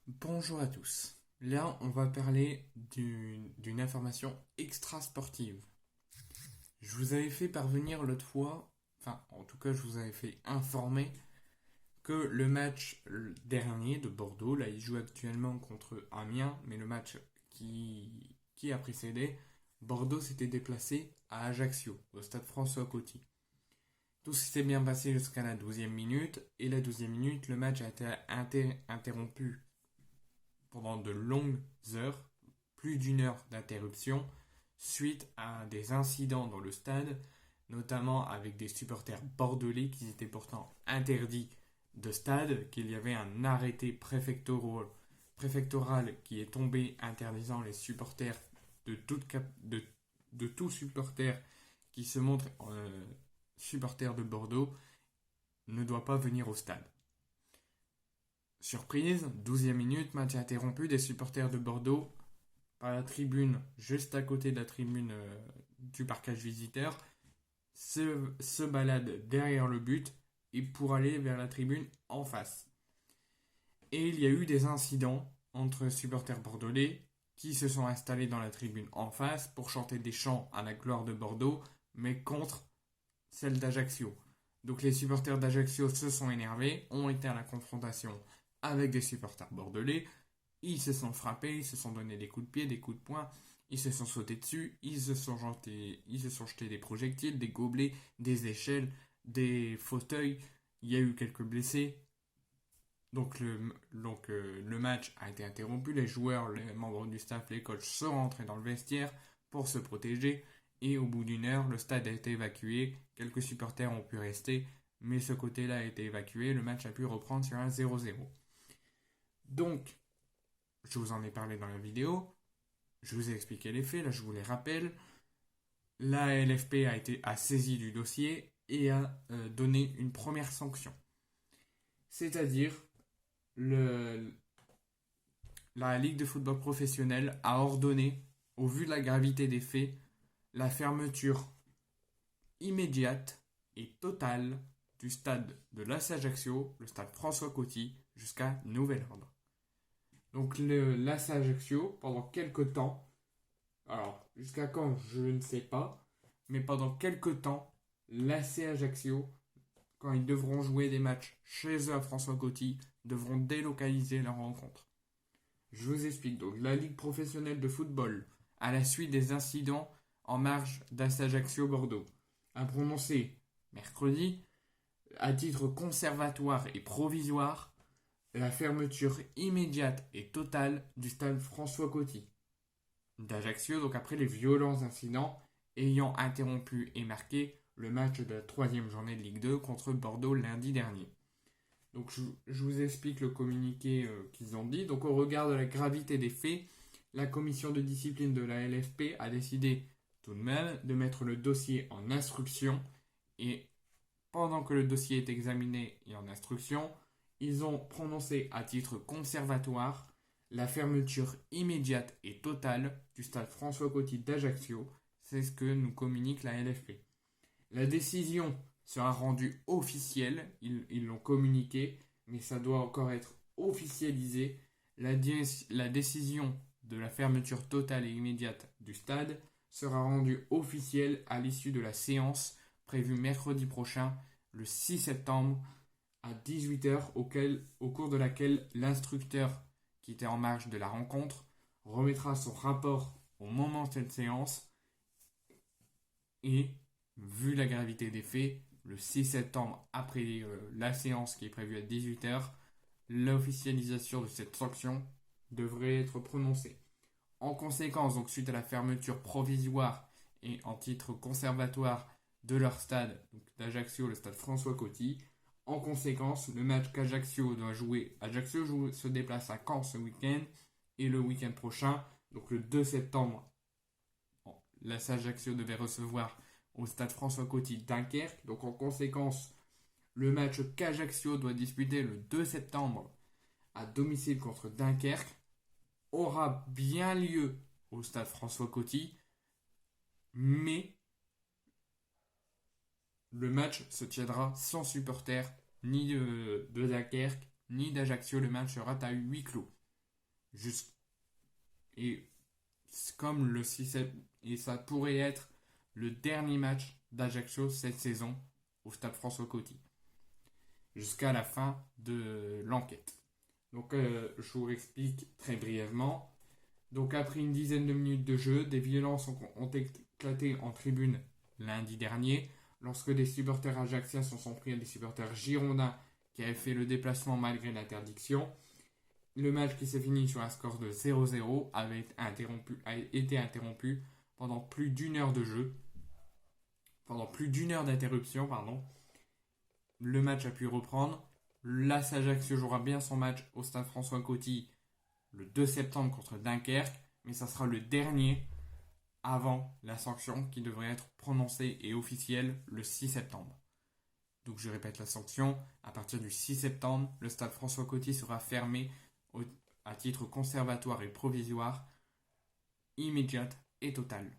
Bonjour à tous. Là, on va parler d'une information extra-sportive. Je vous avais fait parvenir l'autre fois, enfin, en tout cas, je vous avais fait informer que le match dernier de Bordeaux, là, il joue actuellement contre Amiens, mais le match qui a précédé, Bordeaux s'était déplacé à Ajaccio, au stade François Coty. Tout s'était bien passé jusqu'à la 12e minute, et la 12e minute, le match a été interrompu pendant de longues heures, plus d'une heure d'interruption, suite à des incidents dans le stade, notamment avec des supporters bordelais qui étaient pourtant interdits de stade, qu'il y avait un arrêté préfectoral qui est tombé interdisant les supporters de tout supporter qui se montre supporter de Bordeaux ne doit pas venir au stade. Surprise, 12e minute, match interrompu, des supporters de Bordeaux par la tribune juste à côté de la tribune du parcage visiteur se baladent derrière le but et pour aller vers la tribune en face. Et il y a eu des incidents entre supporters bordelais qui se sont installés dans la tribune en face pour chanter des chants à la gloire de Bordeaux, mais contre celle d'Ajaccio. Donc les supporters d'Ajaccio se sont énervés, ont été à la confrontation avec des supporters bordelais. Ils se sont frappés, ils se sont donné des coups de pied, des coups de poing, ils se sont sautés dessus, ils se sont jetés des projectiles, des gobelets, des échelles, des fauteuils. Il y a eu quelques blessés. Le match a été interrompu. Les joueurs, les membres du staff, les coachs sont rentrés dans le vestiaire pour se protéger. Et au bout d'une heure, le stade a été évacué. Quelques supporters ont pu rester, mais ce côté-là a été évacué. Le match a pu reprendre sur un 0-0. Donc, je vous en ai parlé dans la vidéo. Je vous ai expliqué les faits. Là, je vous les rappelle. La LFP a saisi du dossier et a donné une première sanction. C'est-à-dire, le, la Ligue de football professionnel a ordonné, au vu de la gravité des faits, la fermeture immédiate et totale du stade de l'AS Ajaccio, le stade François Coty, jusqu'à nouvel ordre. Donc l'AS Ajaccio, pendant quelques temps, alors jusqu'à quand je ne sais pas, mais pendant quelques temps, l'AC Ajaccio, quand ils devront jouer des matchs chez eux à François Coty, devront délocaliser leur rencontre. Je vous explique donc. La Ligue professionnelle de football, à la suite des incidents en marge d'AS Ajaccio Bordeaux, a prononcé mercredi, à titre conservatoire et provisoire, la fermeture immédiate et totale du stade François Coty d'Ajaccio, donc après les violents incidents ayant interrompu et marqué le match de la troisième journée de Ligue 2 contre Bordeaux lundi dernier. Donc je vous explique le communiqué qu'ils ont dit. Donc au regard de la gravité des faits, la commission de discipline de la LFP a décidé tout de même de mettre le dossier en instruction et pendant que le dossier est examiné et en instruction, ils ont prononcé à titre conservatoire la fermeture immédiate et totale du stade François Coty d'Ajaccio. C'est ce que nous communique la LFP. La décision sera rendue officielle, ils l'ont communiqué, mais ça doit encore être officialisé. La décision de la fermeture totale et immédiate du stade sera rendue officielle à l'issue de la séance prévue mercredi prochain, le 6 septembre, à 18h, au cours de laquelle l'instructeur qui était en marge de la rencontre remettra son rapport au moment de cette séance et, vu la gravité des faits, le 6 septembre, après la séance qui est prévue à 18h, l'officialisation de cette sanction devrait être prononcée. En conséquence, donc suite à la fermeture provisoire et en titre conservatoire de leur stade, donc d'Ajaccio, le stade François Coty, en conséquence, le match qu'Ajaccio doit jouer, se déplace à Caen ce week-end et le week-end prochain, donc le 2 septembre, l'AS Ajaccio devait recevoir au stade François Coty Dunkerque. Donc en conséquence, le match qu'Ajaccio doit disputer le 2 septembre à domicile contre Dunkerque aura bien lieu au stade François Coty, mais le match se tiendra sans supporters ni de Dunkerque ni d'Ajaccio. Le match sera à huis clos. Jus- Et comme le 6 et ça pourrait être le dernier match d'Ajaccio cette saison au Stade François Coty, jusqu'à la fin de l'enquête. Donc je vous explique très brièvement. Donc après une dizaine de minutes de jeu, des violences ont éclaté en tribune lundi dernier, lorsque des supporters ajacciens sont pris à des supporters girondins qui avaient fait le déplacement malgré l'interdiction. Le match qui s'est fini sur un score de 0-0 a été interrompu pendant plus d'une heure de jeu, pendant plus d'une heure d'interruption, pardon. Le match a pu reprendre. L'AS Ajaccio jouera bien son match au Stade François Coty le 2 septembre contre Dunkerque, mais ça sera le dernier avant la sanction qui devrait être prononcée et officielle le 6 septembre. Donc je répète la sanction, à partir du 6 septembre, le Stade François Coty sera fermé à titre conservatoire et provisoire, immédiate et totale.